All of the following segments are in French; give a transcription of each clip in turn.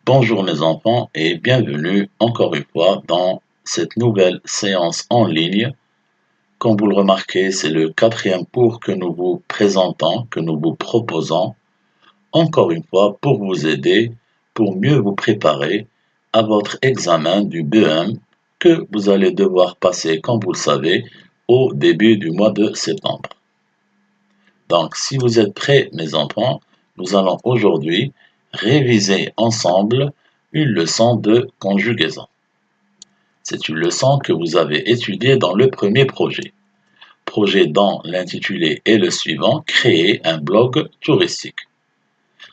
Bonjour mes enfants et bienvenue encore une fois dans cette nouvelle séance en ligne. Comme vous le remarquez, c'est le quatrième cours que nous vous présentons, que nous vous proposons, encore une fois pour vous aider, pour mieux vous préparer à votre examen du BEM que vous allez devoir passer, comme vous le savez, au début du mois de septembre. Donc, si vous êtes prêts, mes enfants, nous allons aujourd'hui réviser ensemble une leçon de conjugaison. C'est une leçon que vous avez étudiée dans le premier projet dont l'intitulé est le suivant, créer un blog touristique.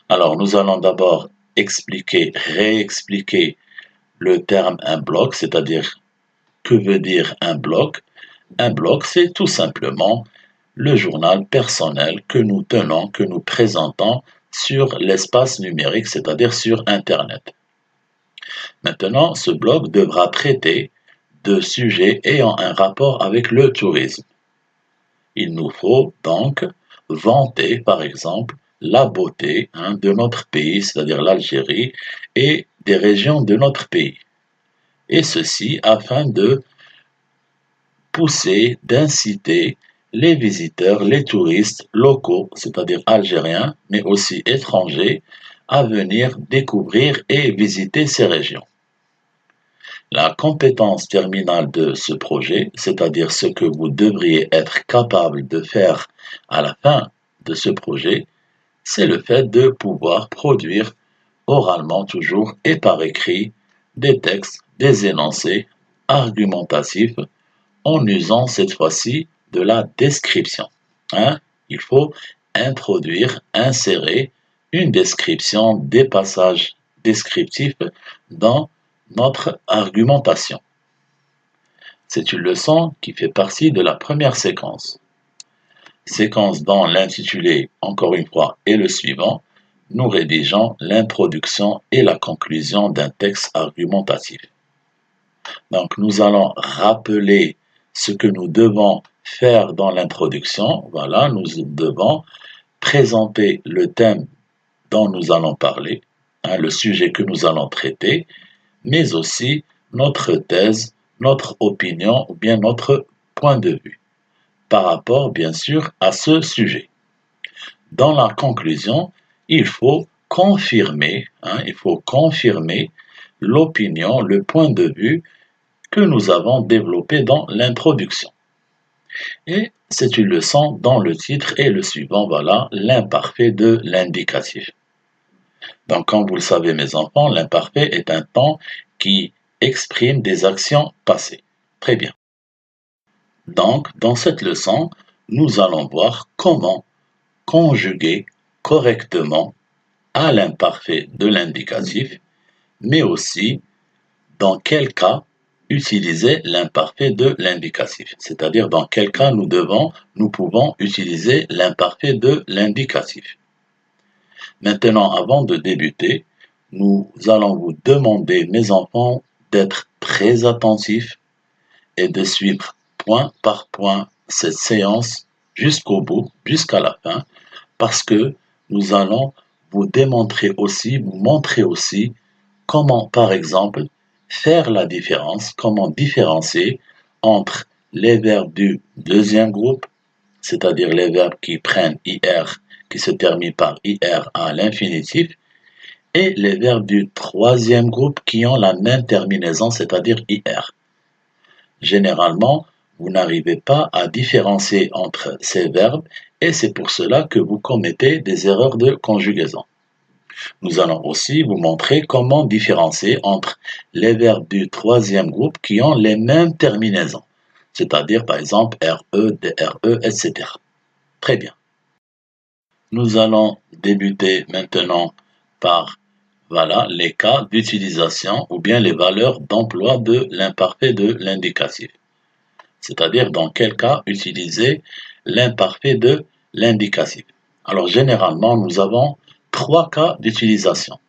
Alors, nous allons d'abord réexpliquer le terme un blog, c'est-à-dire que veut dire un blog. Un blog, c'est tout simplement le journal personnel que nous tenons, que nous présentons sur l'espace numérique, c'est-à-dire sur Internet. Maintenant, ce blog devra traiter de sujets ayant un rapport avec le tourisme. Il nous faut donc vanter, par exemple, la beauté de notre pays, c'est-à-dire l'Algérie, et des régions de notre pays. Et ceci afin de pousser, d'inciter les visiteurs, les touristes locaux, c'est-à-dire algériens, mais aussi étrangers, à venir découvrir et visiter ces régions. La compétence terminale de ce projet, c'est-à-dire ce que vous devriez être capable de faire à la fin de ce projet, c'est le fait de pouvoir produire oralement toujours et par écrit des textes, des énoncés argumentatifs en usant cette fois-ci de la description. Il faut introduire, insérer une description, des passages descriptifs dans notre argumentation. C'est une leçon qui fait partie de la première séquence. Séquence dont l'intitulé, encore une fois, est le suivant. Nous rédigeons l'introduction et la conclusion d'un texte argumentatif. Donc, nous allons rappeler ce que nous devons faire dans l'introduction. Voilà, nous devons présenter le thème dont nous allons parler, le sujet que nous allons traiter, mais aussi notre thèse, notre opinion ou bien notre point de vue par rapport, bien sûr, à ce sujet. Dans la conclusion, il faut confirmer l'opinion, le point de vue que nous avons développé dans l'introduction. Et c'est une leçon dont le titre est le suivant, voilà, l'imparfait de l'indicatif. Donc, comme vous le savez, mes enfants, l'imparfait est un temps qui exprime des actions passées. Très bien. Donc, dans cette leçon, nous allons voir comment conjuguer correctement à l'imparfait de l'indicatif, mais aussi dans quel cas utiliser l'imparfait de l'indicatif, c'est-à-dire dans quel cas nous pouvons utiliser l'imparfait de l'indicatif. Maintenant, avant de débuter, nous allons vous demander, mes enfants, d'être très attentifs et de suivre point par point cette séance jusqu'au bout, jusqu'à la fin, parce que nous allons vous montrer aussi comment, par exemple, faire la différence, comment différencier entre les verbes du deuxième groupe, c'est-à-dire les verbes qui prennent IR, qui se terminent par IR à l'infinitif, et les verbes du troisième groupe qui ont la même terminaison, c'est-à-dire IR. Généralement, vous n'arrivez pas à différencier entre ces verbes et c'est pour cela que vous commettez des erreurs de conjugaison. Nous allons aussi vous montrer comment différencier entre les verbes du troisième groupe qui ont les mêmes terminaisons, c'est-à-dire par exemple RE, DRE, etc. Très bien. Nous allons débuter maintenant par les cas d'utilisation ou bien les valeurs d'emploi de l'imparfait de l'indicatif. C'est-à-dire dans quel cas utiliser l'imparfait de l'indicatif. Alors généralement, nous avons 3 cas d'utilisation.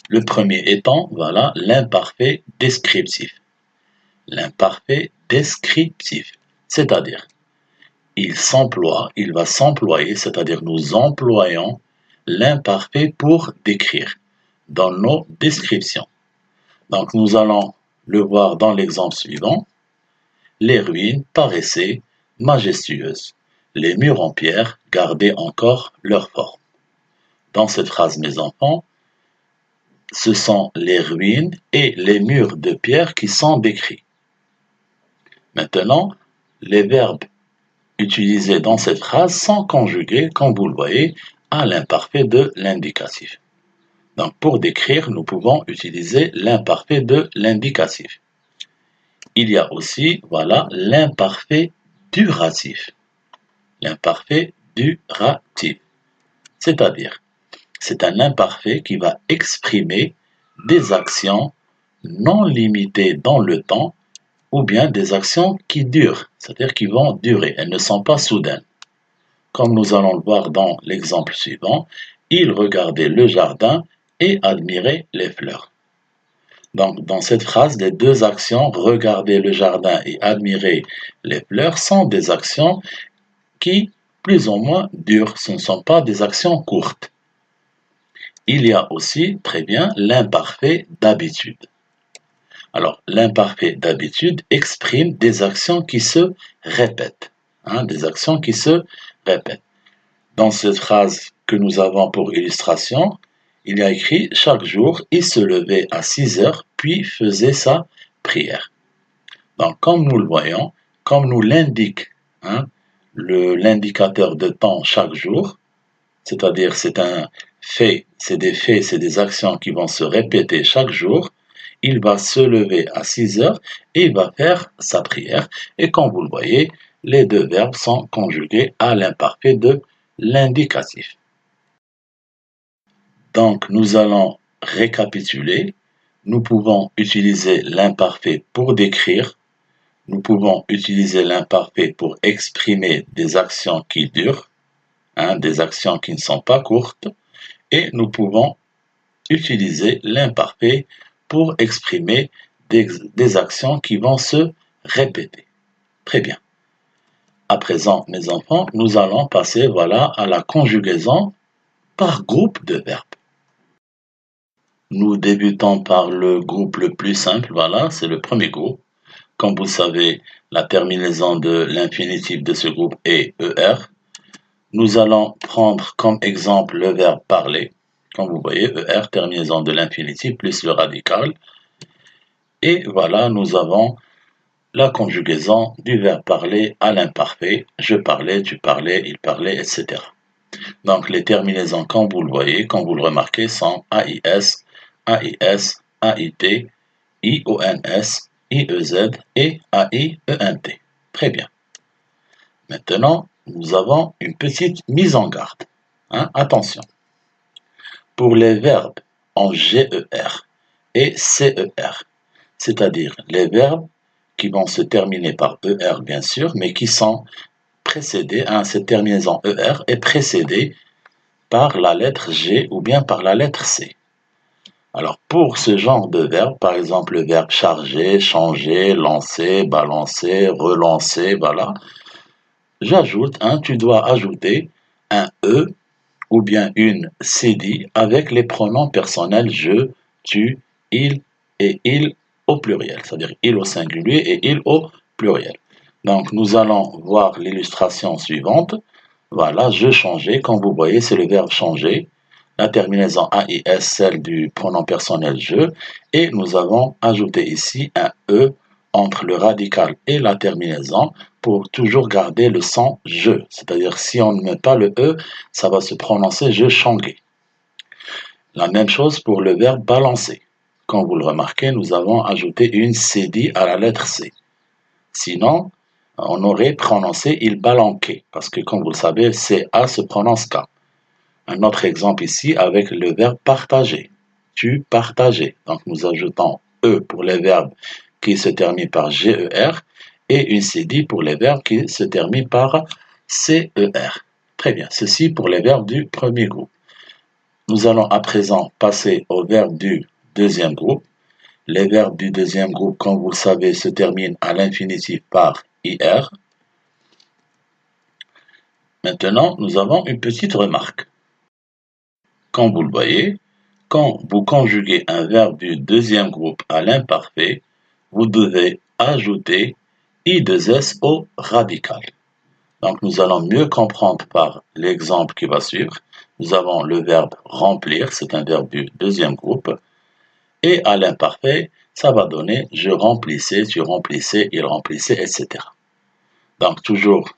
Le premier étant, l'imparfait descriptif. L'imparfait descriptif, c'est-à-dire il va s'employer, c'est-à-dire nous employons l'imparfait pour décrire. dans nos descriptions. Donc nous allons le voir dans l'exemple suivant. Les ruines paraissaient majestueuses. Les murs en pierre gardaient encore leur forme. Dans cette phrase, mes enfants, ce sont les ruines et les murs de pierre qui sont décrits. Maintenant, les verbes utilisés dans cette phrase sont conjugués, comme vous le voyez, à l'imparfait de l'indicatif. Donc, pour décrire, nous pouvons utiliser l'imparfait de l'indicatif. Il y a aussi, voilà, l'imparfait duratif. L'imparfait duratif. C'est-à-dire, c'est un imparfait qui va exprimer des actions non limitées dans le temps ou bien des actions qui durent, c'est-à-dire qui vont durer, elles ne sont pas soudaines. Comme nous allons le voir dans l'exemple suivant, il regardait le jardin et admirait les fleurs. Donc, dans cette phrase, les deux actions, regarder le jardin et admirer les fleurs, sont des actions qui, plus ou moins, durent. Ce ne sont pas des actions courtes. Il y a aussi, très bien, l'imparfait d'habitude. Alors, l'imparfait d'habitude exprime des actions qui se répètent. Des actions qui se répètent. Dans cette phrase que nous avons pour illustration, il y a écrit « Chaque jour, il se levait à 6 heures, puis faisait sa prière ». Donc, comme nous le voyons, comme nous l'indique l'indicateur de temps chaque jour, c'est-à-dire c'est des faits, c'est des actions qui vont se répéter chaque jour, il va se lever à 6 heures et il va faire sa prière. Et comme vous le voyez, les deux verbes sont conjugués à l'imparfait de l'indicatif. Donc, nous allons récapituler. Nous pouvons utiliser l'imparfait pour décrire. Nous pouvons utiliser l'imparfait pour exprimer des actions qui durent, des actions qui ne sont pas courtes. Et nous pouvons utiliser l'imparfait pour exprimer des actions qui vont se répéter. Très bien. À présent, mes enfants, nous allons passer à la conjugaison par groupe de verbes. Nous débutons par le groupe le plus simple, c'est le premier groupe. Comme vous savez, la terminaison de l'infinitif de ce groupe est ER. Nous allons prendre comme exemple le verbe parler. Comme vous voyez, ER, terminaison de l'infinitif plus le radical. Et voilà, nous avons la conjugaison du verbe parler à l'imparfait. Je parlais, tu parlais, il parlait, etc. Donc les terminaisons, comme vous le voyez, comme vous le remarquez, sont AIS, AIS, AIT, IONS, IEZ et AIENT. Très bien. Maintenant, nous avons une petite mise en garde. Attention. Pour les verbes en GER et CER, c'est-à-dire les verbes qui vont se terminer par ER bien sûr, mais qui sont précédés, cette terminaison ER est précédée par la lettre G ou bien par la lettre C. Alors pour ce genre de verbe, par exemple le verbe charger, changer, lancer, balancer, relancer, voilà, tu dois ajouter un E ou bien une CD avec les pronoms personnels je, tu, il et il au pluriel, c'est-à-dire il au singulier et il au pluriel. Donc nous allons voir l'illustration suivante. Voilà, je changeais, comme vous voyez, c'est le verbe changer. La terminaison AIS, celle du pronom personnel je, et nous avons ajouté ici un E entre le radical et la terminaison pour toujours garder le son je. C'est-à-dire si on ne met pas le E, ça va se prononcer je changeais. La même chose pour le verbe balancer. Comme vous le remarquez, nous avons ajouté une CD à la lettre C. Sinon, on aurait prononcé il balanquait, parce que comme vous le savez, CA se prononce K. Un autre exemple ici avec le verbe partager. Tu partageais. Donc nous ajoutons E pour les verbes qui se terminent par GER et une CD pour les verbes qui se terminent par CER. Très bien, ceci pour les verbes du premier groupe. Nous allons à présent passer aux verbes du deuxième groupe. Les verbes du deuxième groupe, comme vous le savez, se terminent à l'infinitif par IR. Maintenant, nous avons une petite remarque. Comme vous le voyez, Quand vous conjuguez un verbe du deuxième groupe à l'imparfait, vous devez ajouter I2S au radical. Donc nous allons mieux comprendre par l'exemple qui va suivre. Nous avons le verbe remplir, c'est un verbe du deuxième groupe. Et à l'imparfait, ça va donner je remplissais, tu remplissais, il remplissait, etc. Donc toujours,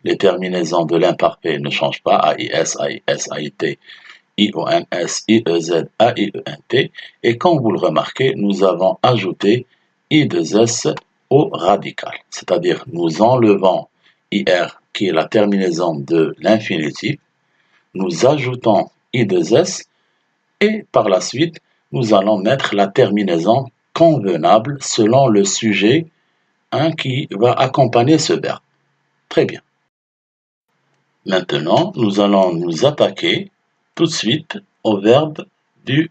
les terminaisons de l'imparfait ne changent pas, AIS, AIS, AIT, IONS, IEZ, AIENT. Et comme vous le remarquez, nous avons ajouté I2S au radical. C'est-à-dire, nous enlevons IR, qui est la terminaison de l'infinitif, nous ajoutons I2S, et par la suite, nous allons mettre la terminaison convenable selon le sujet qui va accompagner ce verbe. Très bien. Maintenant, nous allons nous attaquer tout de suite au verbe du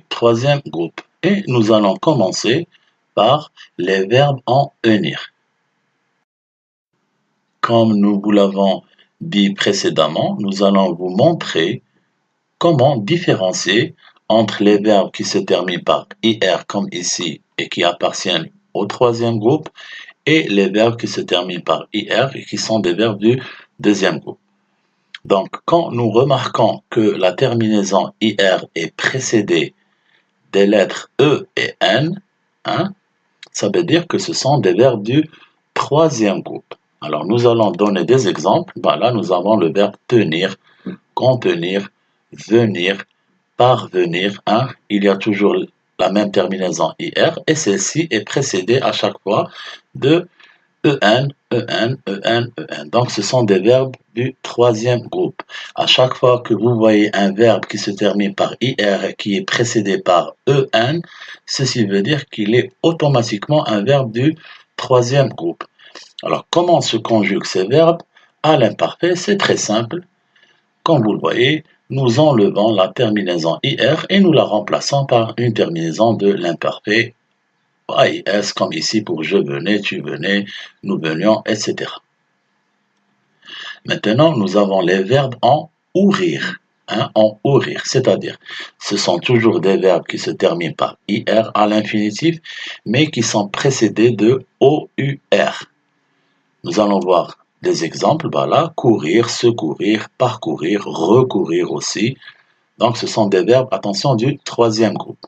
troisième groupe. Et nous allons commencer par les verbes en venir. Comme nous vous l'avons dit précédemment, nous allons vous montrer comment différencier entre les verbes qui se terminent par IR comme ici et qui appartiennent au troisième groupe et les verbes qui se terminent par IR et qui sont des verbes du deuxième groupe. Donc, quand nous remarquons que la terminaison IR est précédée des lettres E et N, ça veut dire que ce sont des verbes du troisième groupe. Alors, nous allons donner des exemples. Là, nous avons le verbe tenir, contenir, venir, parvenir. Il y a toujours la même terminaison IR et celle-ci est précédée à chaque fois de EN, EN, EN, EN. Donc, ce sont des verbes du troisième groupe. À chaque fois que vous voyez un verbe qui se termine par IR et qui est précédé par EN, ceci veut dire qu'il est automatiquement un verbe du troisième groupe. Alors, comment se conjuguent ces verbes à l'imparfait? C'est très simple. Comme vous le voyez, nous enlevons la terminaison IR et nous la remplaçons par une terminaison de l'imparfait AIS, comme ici pour je venais, tu venais, nous venions, etc. Maintenant, nous avons les verbes en ourir. En ourir, c'est-à-dire, ce sont toujours des verbes qui se terminent par IR à l'infinitif, mais qui sont précédés de OUR. Nous allons voir des exemples, courir, secourir, parcourir, recourir aussi. Donc, ce sont des verbes, attention, du troisième groupe.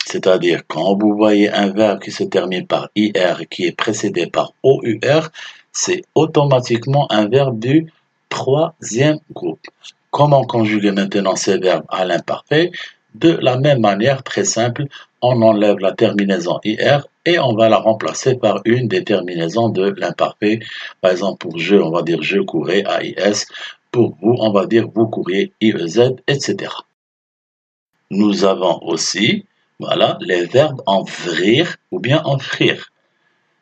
C'est-à-dire, quand vous voyez un verbe qui se termine par IR et qui est précédé par OUR, c'est automatiquement un verbe du troisième groupe. Comment conjuguer maintenant ces verbes à l'imparfait? De la même manière, très simple, on enlève la terminaison IR et on va la remplacer par une des terminaisons de l'imparfait. Par exemple, pour je, on va dire je courais, AIS. Pour vous, on va dire vous couriez, IEZ, etc. Nous avons aussi les verbes en vrir ou bien en frire.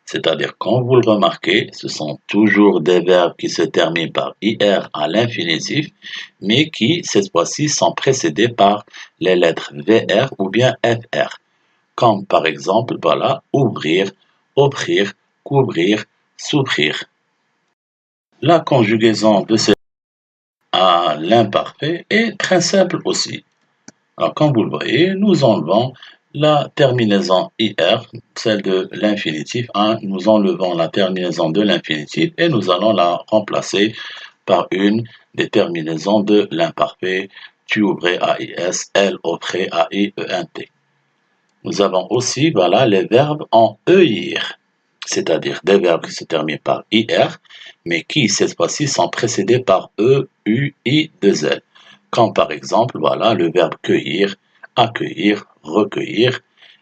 C'est-à-dire, quand vous le remarquez, ce sont toujours des verbes qui se terminent par IR à l'infinitif, mais qui, cette fois-ci, sont précédés par les lettres VR ou bien FR. Comme par exemple, ouvrir, offrir, couvrir, souffrir. La conjugaison de ces à l'imparfait est très simple aussi. Alors, comme vous le voyez, nous enlevons la terminaison IR, celle de l'infinitif. Nous enlevons la terminaison de l'infinitif et nous allons la remplacer par une des terminaisons de l'imparfait. Tu ouvrais AIS, elle offrait AIENT. Nous avons aussi les verbes en EIR, c'est-à-dire des verbes qui se terminent par IR, mais qui, cette fois-ci, sont précédés par E, U, I, 2L. Comme par exemple, le verbe cueillir, accueillir, recueillir,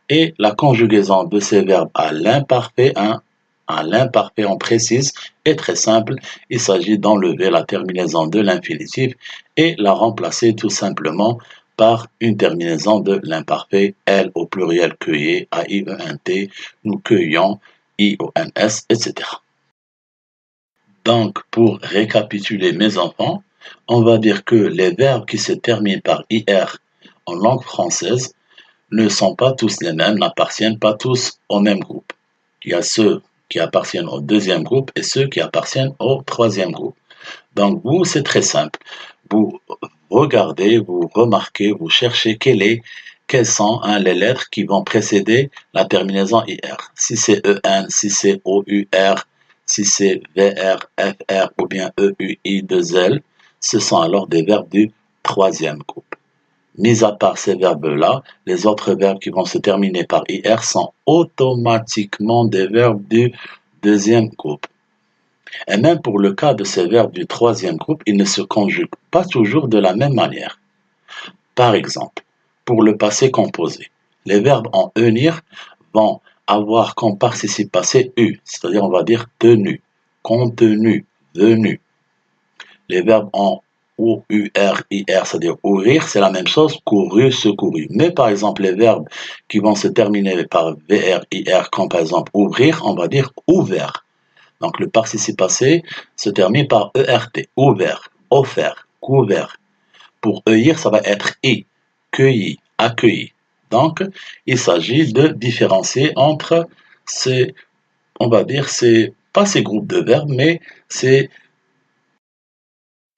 et la conjugaison de ces verbes à l'imparfait, on précise, est très simple. Il s'agit d'enlever la terminaison de l'infinitif et la remplacer tout simplement par une terminaison de l'imparfait, elle au pluriel cueillir, AIENT, nous cueillons, IONS, etc. Donc, pour récapituler mes enfants, on va dire que les verbes qui se terminent par IR en langue française ne sont pas tous les mêmes, n'appartiennent pas tous au même groupe. Il y a ceux qui appartiennent au deuxième groupe et ceux qui appartiennent au troisième groupe. Donc vous, c'est très simple. Vous regardez, vous remarquez, vous cherchez quelles sont les lettres qui vont précéder la terminaison IR. Si c'est EN, si c'est OUR, si c'est VR, FR ou bien EUI, 2L, ce sont alors des verbes du troisième groupe. Mis à part ces verbes-là, les autres verbes qui vont se terminer par IR sont automatiquement des verbes du deuxième groupe. Et même pour le cas de ces verbes du troisième groupe, ils ne se conjuguent pas toujours de la même manière. Par exemple, pour le passé composé, les verbes en ENIR vont avoir comme participe passé U, c'est-à-dire on va dire tenu, contenu, venu. Les verbes en OUR, IR, c'est-à-dire ourir, c'est la même chose, couru, secouru. Mais par exemple, les verbes qui vont se terminer par VR, IR, comme par exemple ouvrir, on va dire ouvert. Donc le participe passé se termine par ERT, ouvert, offert, couvert. Pour œillir, ça va être I, cueilli, accueilli. Donc, il s'agit de différencier entre ces, on va dire, pas ces groupes de verbes, mais ces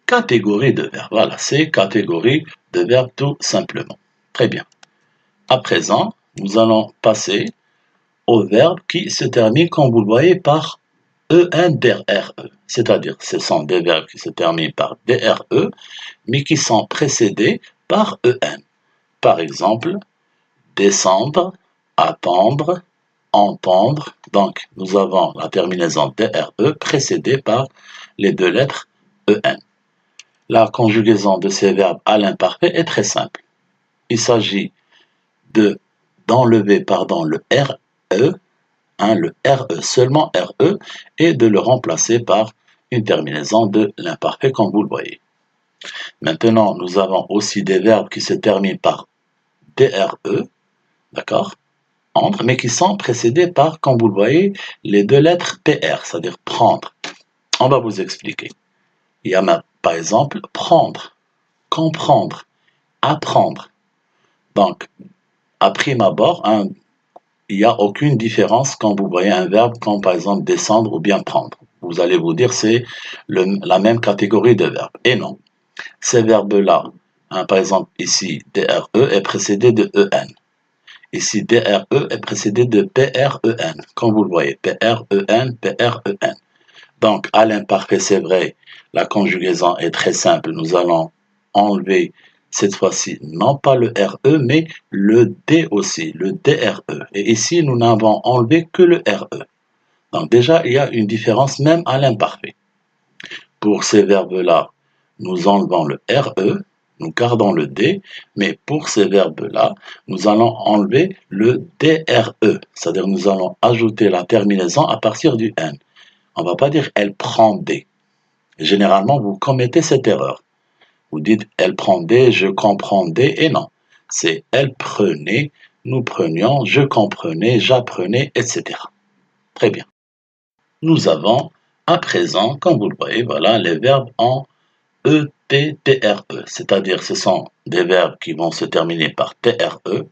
catégories de verbes. Voilà, ces catégories de verbes tout simplement. Très bien. À présent, nous allons passer aux verbes qui se terminent, comme vous le voyez, par EN derrière E. C'est-à-dire, ce sont des verbes qui se terminent par DRE, mais qui sont précédés par EN. Par exemple, descendre, attendre, entendre. Donc, nous avons la terminaison DRE précédée par les deux lettres EN. La conjugaison de ces verbes à l'imparfait est très simple. Il s'agit d'enlever le RE, le RE, seulement RE, et de le remplacer par une terminaison de l'imparfait comme vous le voyez. Maintenant, nous avons aussi des verbes qui se terminent par DRE, d'accord, entre, mais qui sont précédés par, comme vous le voyez, les deux lettres PR, c'est-à-dire prendre. On va vous expliquer. Il y a par exemple prendre, comprendre, apprendre. Donc, à prime abord, il n'y a aucune différence quand vous voyez un verbe comme par exemple descendre ou bien prendre. Vous allez vous dire c'est la même catégorie de verbes. Et non. Ces verbes-là, par exemple ici, DRE est précédé de EN. Ici, DRE est précédé de PREN, comme vous le voyez, PREN, PREN. Donc, à l'imparfait, c'est vrai, la conjugaison est très simple. Nous allons enlever cette fois-ci, non pas le RE, mais le D aussi, le DRE. Et ici, nous n'avons enlevé que le RE. Donc déjà, il y a une différence même à l'imparfait. Pour ces verbes-là, nous enlevons le RE, nous gardons le D, mais pour ces verbes-là, nous allons enlever le DRE, c'est-à-dire nous allons ajouter la terminaison à partir du N. On ne va pas dire « elle prend des ». Généralement, vous commettez cette erreur. Vous dites « elle prend des »,« je comprends des » et non. C'est « elle prenait »,« nous prenions »,« je comprenais »,« j'apprenais », etc. Très bien. Nous avons à présent, comme vous le voyez, voilà les verbes en ETTRE, c'est-à-dire ce sont des verbes qui vont se terminer par TRE,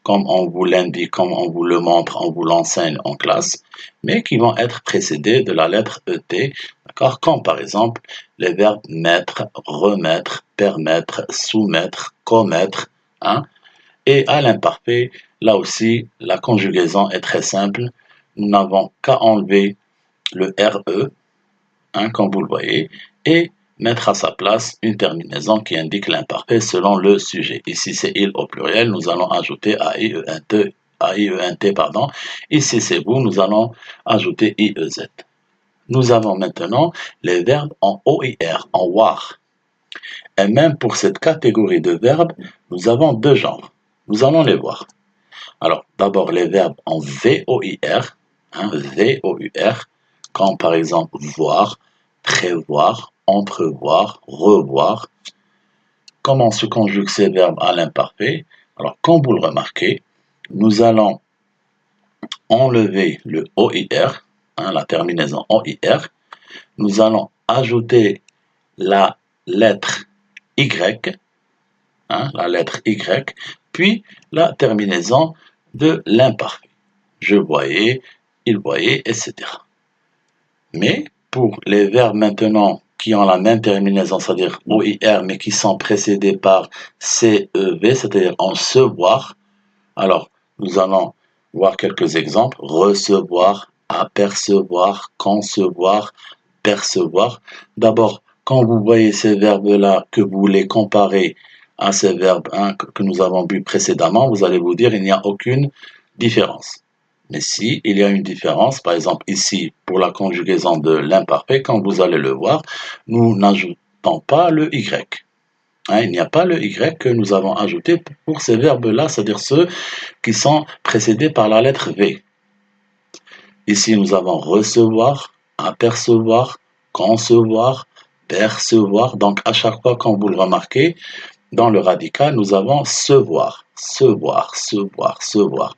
comme on vous l'indique, comme on vous le montre, on vous l'enseigne en classe, mais qui vont être précédés de la lettre ET, d'accord, comme par exemple les verbes mettre, remettre, permettre, soumettre, commettre, hein. Et à l'imparfait, là aussi, la conjugaison est très simple. Nous n'avons qu'à enlever le RE, hein, comme vous le voyez, et mettre à sa place une terminaison qui indique l'imparfait selon le sujet. Ici, c'est il au pluriel, nous allons ajouter AIENT, pardon. Ici, c'est vous, nous allons ajouter IEZ. Nous avons maintenant les verbes en OIR, en WAR. Et même pour cette catégorie de verbes, nous avons deux genres. Nous allons les voir. Alors, d'abord, les verbes en VOIR, VOUR, comme par exemple voir, prévoir, entrevoir, revoir. Comment se conjuguent ces verbes à l'imparfait? Alors, comme vous le remarquez, nous allons enlever le OIR, la terminaison OIR. Nous allons ajouter la lettre Y, la lettre Y, puis la terminaison de l'imparfait. Je voyais, il voyait, etc. Mais pour les verbes maintenant qui ont la même terminaison, c'est-à-dire OIR, mais qui sont précédés par CEV, c'est-à-dire en se voir. Alors, nous allons voir quelques exemples. Recevoir, apercevoir, concevoir, percevoir. D'abord, quand vous voyez ces verbes-là, que vous les comparez à ces verbes que nous avons vus précédemment, vous allez vous dire qu'il n'y a aucune différence. Mais si, il y a une différence. Par exemple, ici, pour la conjugaison de l'imparfait, quand vous allez le voir, nous n'ajoutons pas le Y. Il n'y a pas le Y que nous avons ajouté pour ces verbes-là, c'est-à-dire ceux qui sont précédés par la lettre V. Ici, nous avons recevoir, apercevoir, concevoir, percevoir. Donc, à chaque fois, quand vous le remarquez, dans le radical, nous avons se voir, se voir, se voir, se voir.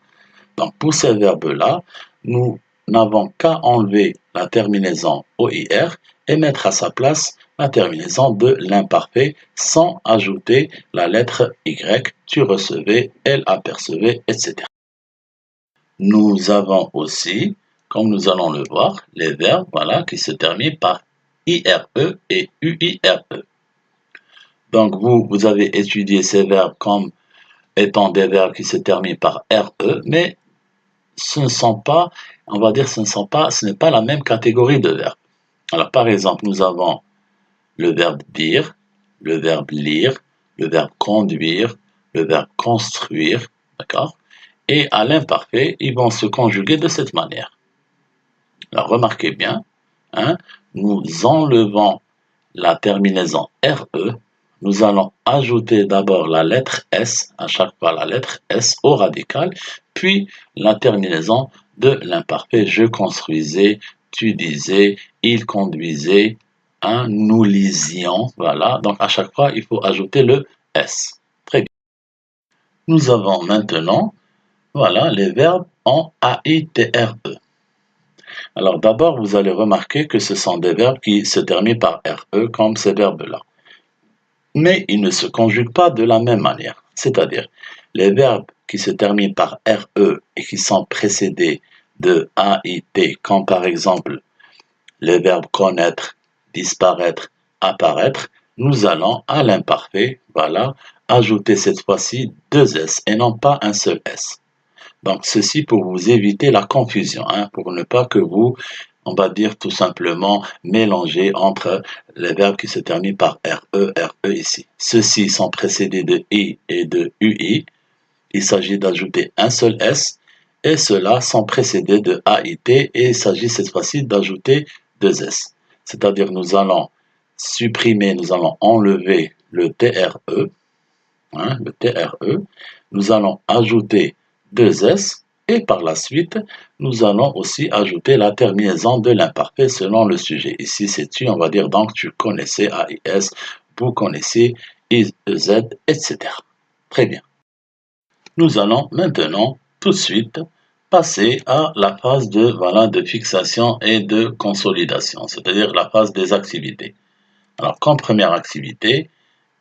Donc, pour ces verbes-là, nous n'avons qu'à enlever la terminaison OIR et mettre à sa place la terminaison de l'imparfait sans ajouter la lettre Y, tu recevais, elle apercevait, etc. Nous avons aussi, comme nous allons le voir, les verbes qui se terminent par IRE et UIRE. Donc vous avez étudié ces verbes comme étant des verbes qui se terminent par RE, mais ce ne sont pas, on va dire, ce n'est pas la même catégorie de verbes. Alors par exemple, nous avons le verbe dire, le verbe lire, le verbe conduire, le verbe construire, d'accord? Et à l'imparfait, ils vont se conjuguer de cette manière. Alors remarquez bien, nous enlevons la terminaison RE, nous allons ajouter d'abord la lettre S, à chaque fois la lettre S au radical, puis la terminaison de l'imparfait. Je construisais, tu disais, il conduisait, nous lisions, voilà. Donc à chaque fois, il faut ajouter le S. Très bien. Nous avons maintenant, les verbes en AITRE. Alors d'abord, vous allez remarquer que ce sont des verbes qui se terminent par RE comme ces verbes-là. Mais ils ne se conjuguent pas de la même manière. C'est-à-dire, les verbes qui se terminent par RE et qui sont précédés de AIT, comme par exemple les verbes connaître, disparaître, apparaître, nous allons à l'imparfait, ajouter cette fois-ci deux S et non pas un seul S. Donc ceci pour vous éviter la confusion, pour ne pas que vous, on va dire tout simplement, mélanger entre les verbes qui se terminent par RE ici. Ceux-ci sont précédés de I et de UI. Il s'agit d'ajouter un seul S. Et ceux-là sont précédés de AIT et il s'agit cette fois-ci d'ajouter deux S. C'est-à-dire nous allons supprimer, nous allons enlever le TRE. Le TRE. Nous allons ajouter deux S et par la suite, nous allons aussi ajouter la terminaison de l'imparfait selon le sujet. Ici, c'est tu, on va dire donc tu connaissais AIS, vous connaissez IZ, etc. Très bien. Nous allons maintenant tout de suite passer à la phase de fixation et de consolidation, c'est-à-dire la phase des activités. Alors, comme première activité,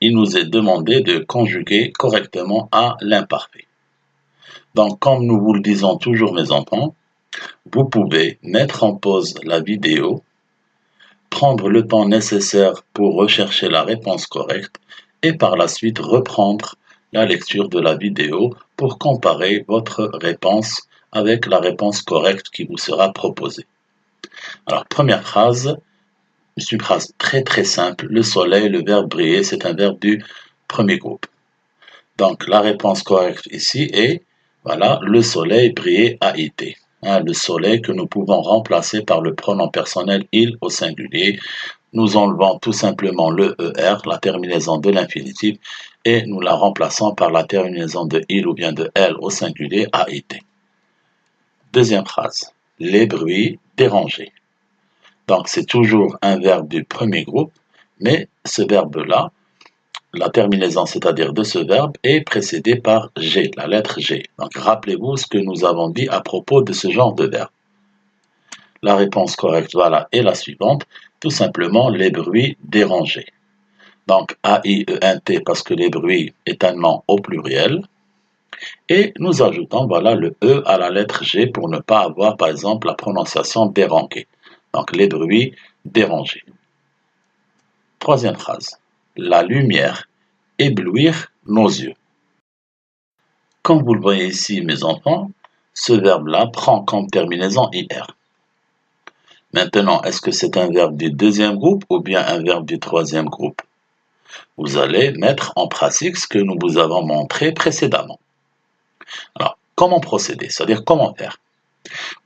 il nous est demandé de conjuguer correctement à l'imparfait. Donc, comme nous vous le disons toujours, mes enfants, vous pouvez mettre en pause la vidéo, prendre le temps nécessaire pour rechercher la réponse correcte et par la suite reprendre la lecture de la vidéo pour comparer votre réponse avec la réponse correcte qui vous sera proposée. Alors, première phrase, c'est une phrase très très simple. Le soleil, le verbe briller, c'est un verbe du premier groupe. Donc, la réponse correcte ici est, le soleil brillait a été. Le soleil que nous pouvons remplacer par le pronom personnel il au singulier. Nous enlevons tout simplement le ER, la terminaison de l'infinitif, et nous la remplaçons par la terminaison de il ou bien de elle au singulier a été. Deuxième phrase, les bruits dérangés. Donc c'est toujours un verbe du premier groupe, mais ce verbe-là, la terminaison, c'est-à-dire de ce verbe, est précédée par G, la lettre G. Donc rappelez-vous ce que nous avons dit à propos de ce genre de verbe. La réponse correcte, est la suivante, tout simplement les bruits dérangés. Donc A-I-E-N-T parce que les bruits est un nom au pluriel. Et nous ajoutons le E à la lettre G pour ne pas avoir par exemple la prononciation dérangée. Donc les bruits dérangés. Troisième phrase. La lumière, éblouir nos yeux. Comme vous le voyez ici, mes enfants, ce verbe-là prend comme terminaison IR. Maintenant, est-ce que c'est un verbe du deuxième groupe ou bien un verbe du troisième groupe? Vous allez mettre en pratique ce que nous vous avons montré précédemment. Alors, comment procéder? C'est-à-dire comment faire?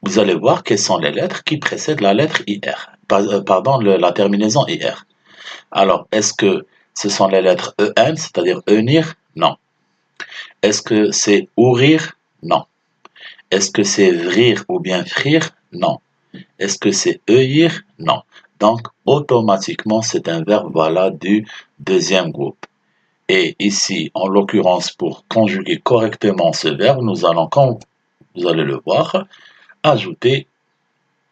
Vous allez voir quelles sont les lettres qui précèdent la lettre IR, la terminaison IR. Alors, est-ce que ce sont les lettres EN, c'est-à-dire ENIR? Non. Est-ce que c'est ourir? Non. Est-ce que c'est vrir ou bien frire? Non. Est-ce que c'est œillir? Non. Donc, automatiquement, c'est un verbe voilà du deuxième groupe. Et ici, en l'occurrence, pour conjuguer correctement ce verbe, nous allons, comme vous allez le voir, ajouter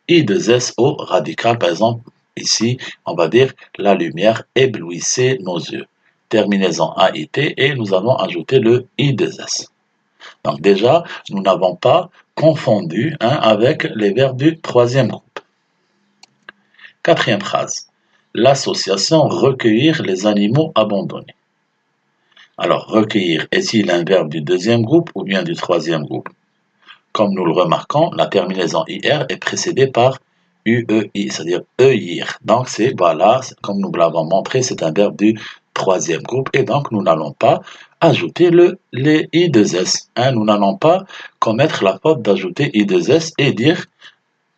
I2S au radical. Par exemple, ici, on va dire la lumière éblouissait nos yeux. Terminaison AIT et nous allons ajouter le I2S. Donc déjà, nous n'avons pas confondu avec les verbes du troisième groupe. Quatrième phrase. L'association recueillir les animaux abandonnés. Alors, recueillir est-il un verbe du deuxième groupe ou bien du troisième groupe? Comme nous le remarquons, la terminaison IR est précédée par UEI, c'est-à-dire EIR. Donc, voilà, comme nous l'avons montré, c'est un verbe du troisième groupe et donc nous n'allons pas ajouter les I2S. Nous n'allons pas commettre la faute d'ajouter I2S et dire,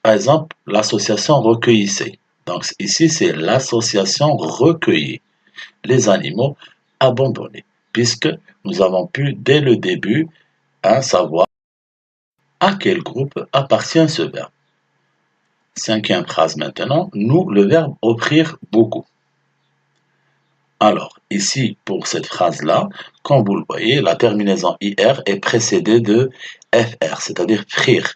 par exemple, l'association recueillissait. Donc, ici, c'est l'association recueillit les animaux abandonnés, puisque nous avons pu, dès le début, savoir à quel groupe appartient ce verbe. Cinquième phrase maintenant, nous, le verbe offrir beaucoup. Alors, ici, pour cette phrase-là, comme vous le voyez, la terminaison IR est précédée de FR, c'est-à-dire frire.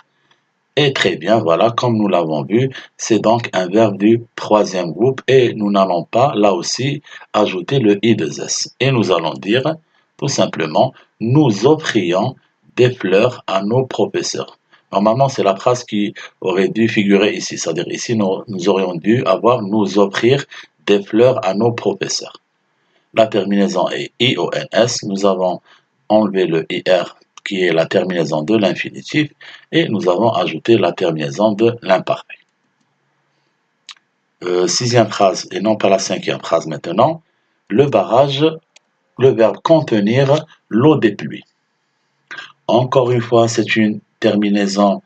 Et très bien, voilà, comme nous l'avons vu, c'est donc un verbe du troisième groupe et nous n'allons pas, là aussi, ajouter le I2S. Et nous allons dire, tout simplement, nous offrions des fleurs à nos professeurs. Normalement, c'est la phrase qui aurait dû figurer ici. C'est-à-dire ici, nous aurions dû avoir nous offrir des fleurs à nos professeurs. La terminaison est IONS. Nous avons enlevé le IR qui est la terminaison de l'infinitif et nous avons ajouté la terminaison de l'imparfait. Sixième phrase et non pas la cinquième phrase maintenant. Le barrage, le verbe contenir l'eau des pluies. Encore une fois, c'est une terminaison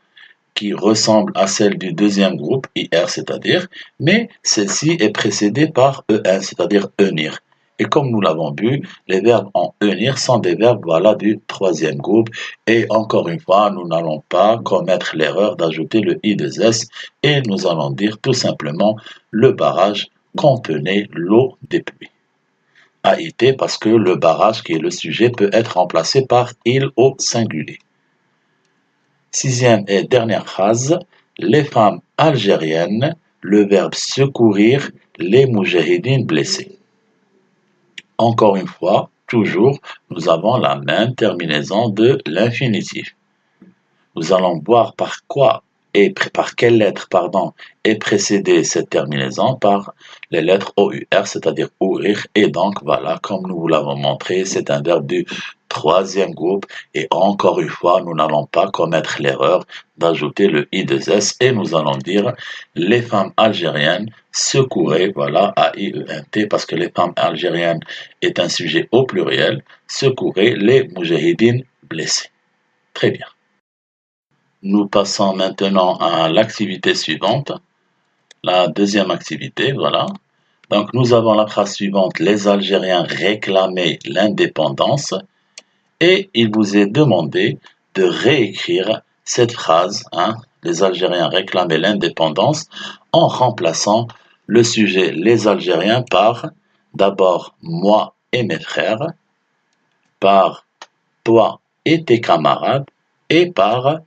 qui ressemble à celle du deuxième groupe, IR, c'est-à-dire, mais celle-ci est précédée par EN, c'est-à-dire ENIR. Et comme nous l'avons vu, les verbes en ENIR sont des verbes voilà, du troisième groupe. Et encore une fois, nous n'allons pas commettre l'erreur d'ajouter le I2S et nous allons dire tout simplement le barrage contenait l'eau des pluies. AIT parce que le barrage qui est le sujet peut être remplacé par il au singulier. Sixième et dernière phrase, les femmes algériennes, le verbe secourir les moudjahidines blessés. Encore une fois, toujours, nous avons la même terminaison de l'infinitif. Nous allons voir par quelle lettre, est précédée cette terminaison par les lettres OUR, c'est-à-dire ourir. Et donc, voilà, comme nous vous l'avons montré, c'est un verbe du troisième groupe. Et encore une fois, nous n'allons pas commettre l'erreur d'ajouter le I2S et nous allons dire les femmes algériennes secouraient, voilà, AIENT, parce que les femmes algériennes est un sujet au pluriel, secouraient les moudjahidines blessés. Très bien. Nous passons maintenant à l'activité suivante, la deuxième activité, voilà. Donc nous avons la phrase suivante, les Algériens réclamaient l'indépendance et il vous est demandé de réécrire cette phrase, les Algériens réclamaient l'indépendance en remplaçant le sujet les Algériens par d'abord moi et mes frères, par toi et tes camarades et par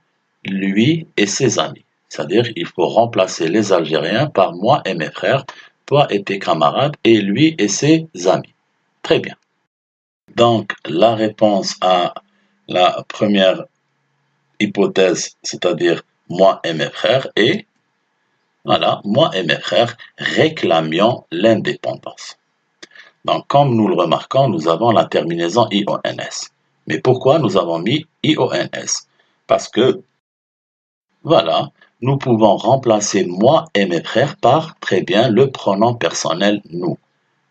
lui et ses amis. C'est-à-dire, il faut remplacer les Algériens par moi et mes frères, toi et tes camarades, et lui et ses amis. Très bien. Donc, la réponse à la première hypothèse, c'est-à-dire moi et mes frères, est, voilà, moi et mes frères réclamions l'indépendance. Donc, comme nous le remarquons, nous avons la terminaison IONS. Mais pourquoi nous avons mis IONS? Parce que, voilà, nous pouvons remplacer moi et mes frères par très bien le pronom personnel nous.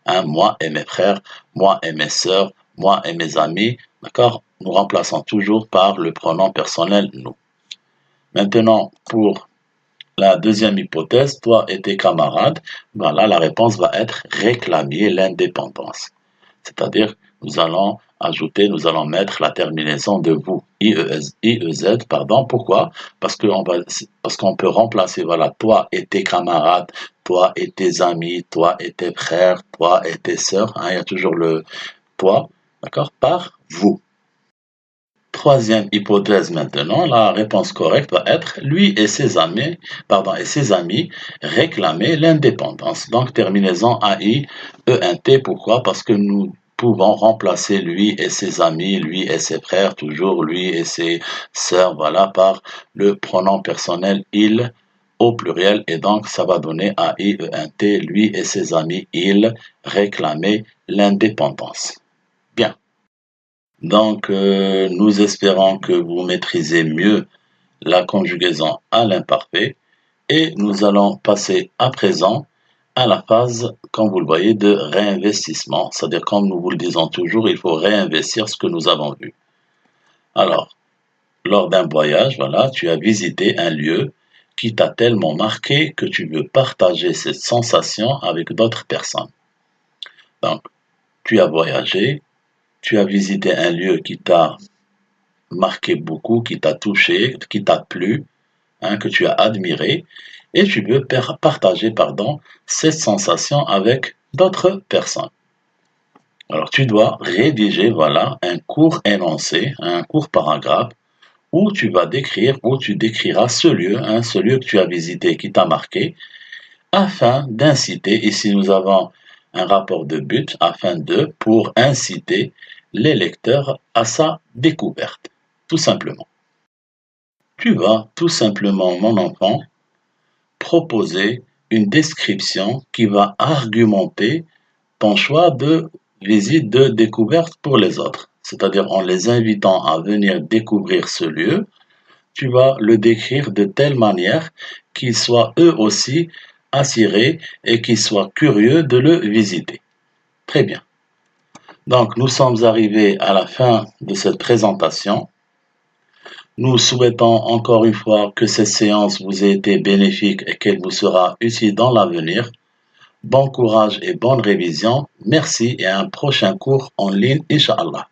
Hein, moi et mes frères, moi et mes sœurs, moi et mes amis, d'accord? Nous remplaçons toujours par le pronom personnel nous. Maintenant, pour la deuxième hypothèse, toi et tes camarades, voilà, la réponse va être réclamer l'indépendance. C'est-à-dire, nous allons ajouter, nous allons mettre la terminaison de vous, IEZ, pardon. Pourquoi? Parce qu'on peut remplacer, voilà, toi et tes camarades, toi et tes amis, toi et tes frères, toi et tes sœurs, hein, il y a toujours le toi, d'accord, par vous. Troisième hypothèse maintenant, la réponse correcte va être lui et ses amis, réclamer l'indépendance. Donc terminaison AIENT, pourquoi? Parce que nous pouvons remplacer lui et ses amis, lui et ses frères, toujours lui et ses sœurs, voilà, par le pronom personnel il au pluriel, et donc ça va donner AIENT, lui et ses amis, ils réclamer l'indépendance. Bien. Donc, nous espérons que vous maîtrisez mieux la conjugaison à l'imparfait et nous allons passer à présent à la phase, comme vous le voyez, de réinvestissement. C'est-à-dire, comme nous vous le disons toujours, il faut réinvestir ce que nous avons vu. Alors, lors d'un voyage, voilà, tu as visité un lieu qui t'a tellement marqué que tu veux partager cette sensation avec d'autres personnes. Donc, tu as voyagé, tu as visité un lieu qui t'a marqué beaucoup, qui t'a touché, qui t'a plu, hein, que tu as admiré, et tu veux partager, cette sensation avec d'autres personnes. Alors tu dois rédiger, voilà, un court énoncé, un court paragraphe, où tu vas décrire, où tu décriras ce lieu, hein, ce lieu que tu as visité, qui t'a marqué, afin d'inciter, ici nous avons un rapport de but, pour inciter les lecteurs à sa découverte, tout simplement. Tu vas tout simplement, mon enfant, proposer une description qui va argumenter ton choix de visite de découverte pour les autres. C'est-à-dire en les invitant à venir découvrir ce lieu, tu vas le décrire de telle manière qu'ils soient eux aussi attirés et qu'ils soient curieux de le visiter. Très bien. Donc nous sommes arrivés à la fin de cette présentation. Nous souhaitons encore une fois que cette séance vous ait été bénéfique et qu'elle vous sera utile dans l'avenir. Bon courage et bonne révision. Merci et à un prochain cours en ligne, Inch'Allah.